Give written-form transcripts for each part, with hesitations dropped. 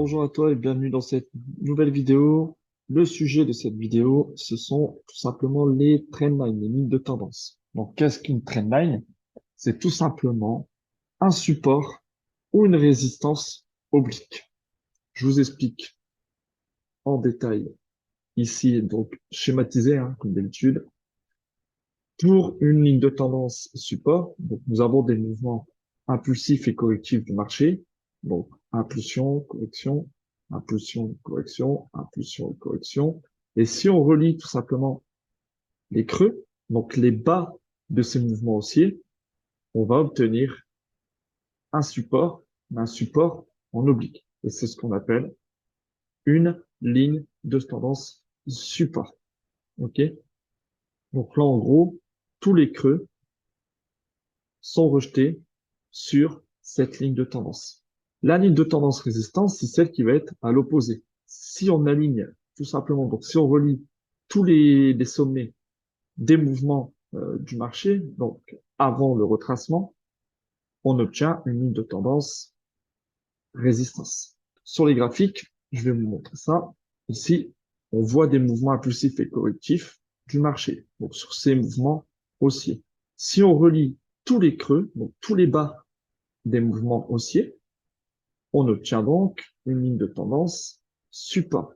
Bonjour à toi et bienvenue dans cette nouvelle vidéo. Le sujet de cette vidéo, ce sont tout simplement les trendlines, les lignes de tendance. Donc, qu'est-ce qu'une trendline? C'est tout simplement un support ou une résistance oblique. Je vous explique en détail ici, donc schématisé, comme d'habitude. Pour une ligne de tendance support, donc nous avons des mouvements impulsifs et correctifs du marché. Donc, impulsion, correction, impulsion, correction, impulsion, correction. Et si on relie tout simplement les creux, donc les bas de ces mouvements haussiers, on va obtenir un support en oblique. Et c'est ce qu'on appelle une ligne de tendance support. OK? Donc là, en gros, tous les creux sont rejetés sur cette ligne de tendance. La ligne de tendance résistance, c'est celle qui va être à l'opposé. Si on aligne tout simplement, donc si on relie tous les sommets des mouvements du marché, donc avant le retracement, on obtient une ligne de tendance résistance. Sur les graphiques, je vais vous montrer ça. Ici, on voit des mouvements impulsifs et correctifs du marché. Donc sur ces mouvements haussiers. Si on relie tous les creux, donc tous les bas des mouvements haussiers, on obtient donc une ligne de tendance support.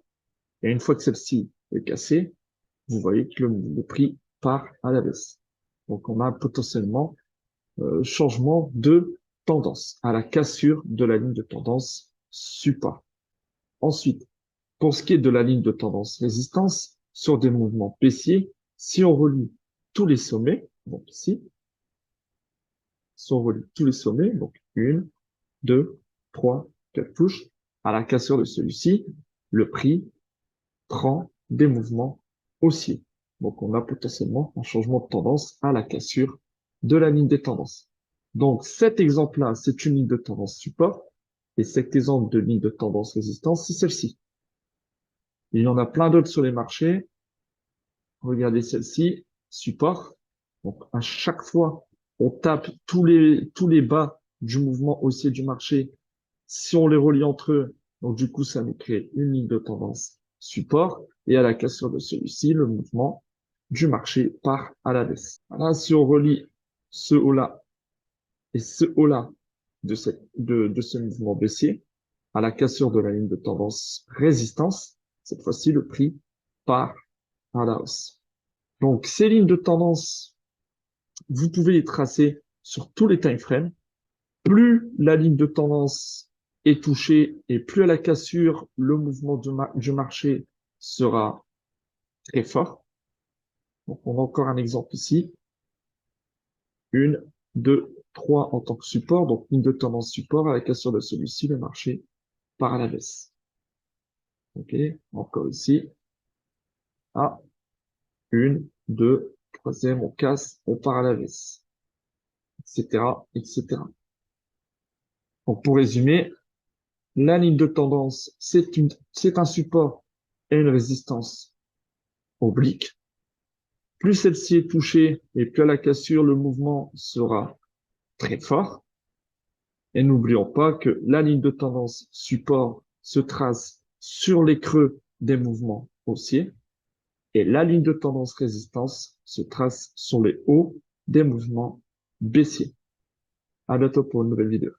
Et une fois que celle-ci est cassée, vous voyez que le prix part à la baisse. Donc on a potentiellement changement de tendance à la cassure de la ligne de tendance support. Ensuite, pour ce qui est de la ligne de tendance résistance, sur des mouvements baissiers, si on relie tous les sommets, donc ici, si on relie tous les sommets, donc une, 2, 3, 4 touches, à la cassure de celui-ci, le prix prend des mouvements haussiers. Donc, on a potentiellement un changement de tendance à la cassure de la ligne des tendances. Donc, cet exemple-là, c'est une ligne de tendance support. Et cet exemple de ligne de tendance résistance, c'est celle-ci. Il y en a plein d'autres sur les marchés. Regardez celle-ci, support. Donc, à chaque fois, on tape tous les bas du mouvement haussier du marché. Si on les relie entre eux, donc du coup, ça nous crée une ligne de tendance support. Et à la cassure de celui-ci, le mouvement du marché part à la baisse. Voilà, si on relie ce haut-là et ce haut-là de ce mouvement baissier, à la cassure de la ligne de tendance résistance, cette fois-ci, le prix part à la hausse. Donc, ces lignes de tendance, vous pouvez les tracer sur tous les time frames. Plus la ligne de tendance est touchée et plus à la cassure, le mouvement du marché sera très fort. Donc, on a encore un exemple ici. Une, deux, trois en tant que support. Donc, ligne de tendance support. À la cassure de celui-ci, le marché part à la baisse. OK. Encore ici. Ah, une, deux, troisième, on casse, on part à la baisse, etc., etc. Donc, pour résumer, la ligne de tendance, c'est un support et une résistance oblique. Plus celle-ci est touchée et plus à la cassure, le mouvement sera très fort. Et n'oublions pas que la ligne de tendance support se trace sur les creux des mouvements haussiers et la ligne de tendance résistance se trace sur les hauts des mouvements baissiers. À bientôt pour une nouvelle vidéo.